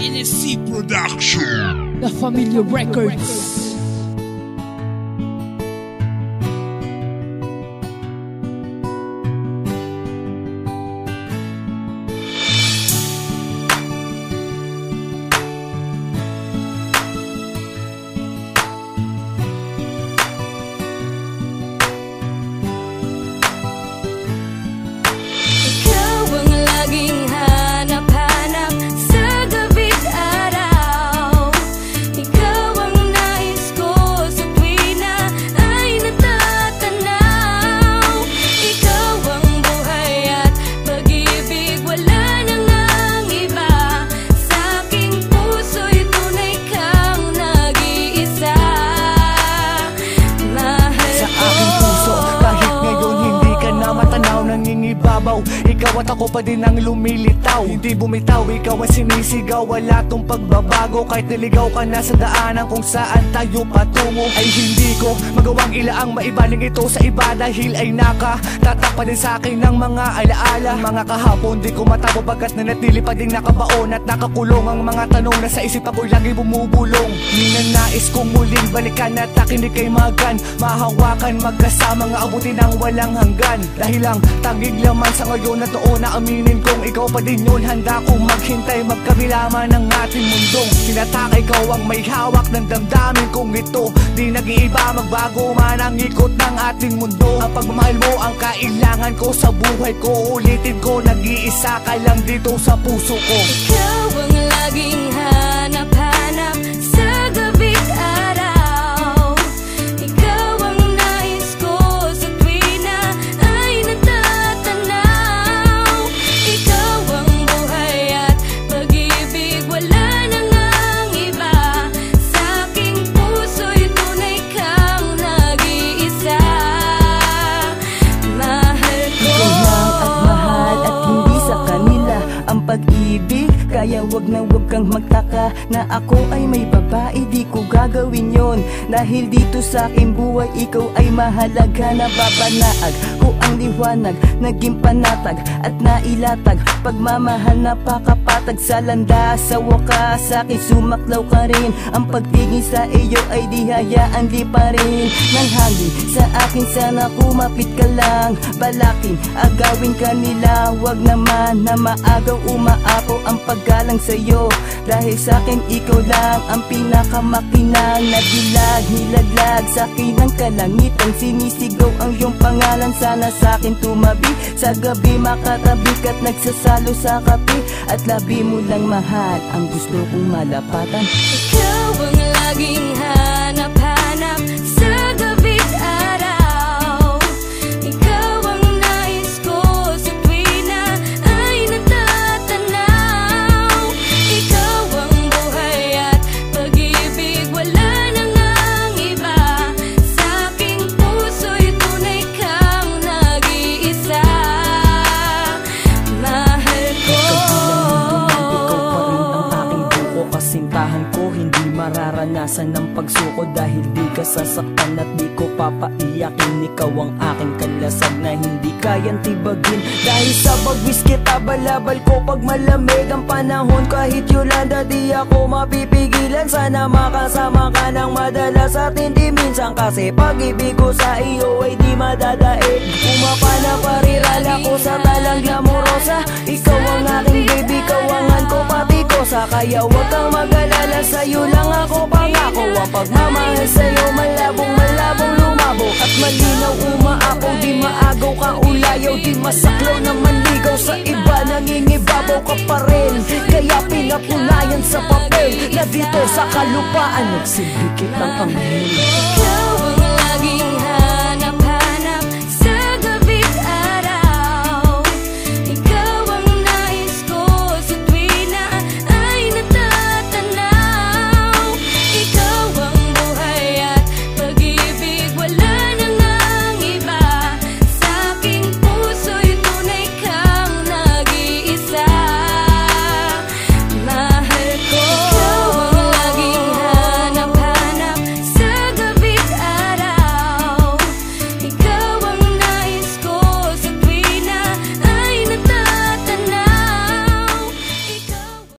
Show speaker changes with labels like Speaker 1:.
Speaker 1: NSC Production,
Speaker 2: La Familia Records.
Speaker 3: Ikaw at ako pa din ang lumilitaw, hindi bumitaw, ikaw ang sinisigaw. Wala tong pagbabago kahit niligaw ka na sa daanan kung saan tayo patungo. Ay hindi ko magawang ilaang maibaling ito sa iba dahil ay nakatatak pa din sa akin ng mga alaala. Mga kahapon di ko matabo bagat nanatili pa din nakabaon at nakakulong ang mga tanong na sa isip ako'y lagi bumubulong. Ninanais kong muling balikan at takinig kay magan, mahawakan magkasama nga abutin ang walang hanggan. Dahil ang tagig laman sa ngayon na doon na aminin kong ikaw pa din yun. Handa kong maghintay magkabilaman ng ating mundong tinataka. Ikaw ang may hawak ng damdamin kong ito, di nag-iiba magbago man ang ikot ng ating mundo. Ang pagmamahal mo ang kailangan ko sa buhay ko. Ulitin ko, nag-iisa ka lang dito sa puso ko.
Speaker 4: Ikaw ang laging hanap-hanap sa gabi't araw. Ikaw ang nais ko sa tuwi na ay natatanaw. Ikaw ang buhay at pag-ibig, wala nang ang iba. Sa aking puso'y tunay kang nag-iisa. Mahal ko.
Speaker 5: Ikaw lang at mahal at hindi sa kanila ang pag-ibig. Kaya wag na wag kang magtaka na ako ay may babae, di ko gagawin yon. Dahil dito sa aking buhay, ikaw ay mahalaga. Nababanaag ko ang liwanag, naging panatag at nailatag. Pagmamahal na pakapatag sa landas, sa wakas sa akin sumaklaw ka rin. Ang pagtingin sa iyo ay di hayaan lipa rin ng hangin sa akin. Sana kumapit ka lang, balakin, agawin ka nila. Wag naman na maagaw umaapaw ang paggalang sa'yo. Dahil sa'kin ikaw lang ang pinakamakinang nadilag, nilaglag sa'kin ng kalangitan. Sinisigaw ang iyong pangalan, sana sa'kin tumabi. Sa gabi makatabi ka't nagsasalo sa kape. At labi mo lang mahal ang gusto kong malapatan.
Speaker 4: Ikaw ang laging hanap-hanap sa gabi't araw. Ikaw ang nais ko sa tuwi na ay natatanaw. Ikaw ang buhay at pag-ibig, wala nang ang iba. Sa aking puso'y tunay kang nag-iisa. Mahal ko.
Speaker 5: Ikaw pa rin ang aking buko, kasintahan ko. Hindi mararanasan ng pagsuko dahil di ka sasaktan at di ko papaiyakin. Ikaw ang aking kalasag na hindi kayang tibagin. Dahil sa bagwis kita balabal ko pag malamig ang panahon. Kahit Yolanda di ako mapipigilan. Sana makasama ka ng madalas at hindi minsan, kasi pag-ibig ko sa iyo ay di madadaig. Umapana parirala ko sa talang glamorosa. Ikaw ang aking baby, ikaw ang ko pati ko sa. Kaya wag kang mag-alala, sa'yo lang ako pangako. Ang pagmamahal sa'yo malabong malabong lumabo. At malinaw umaapaw, di maagaw ka ulayaw. Di masaklaw na manligaw sa iba, nangingibabaw ka pa rin. Kaya pinatunayan sa papel na dito sa kalupaan nagsilbi kitang anghel.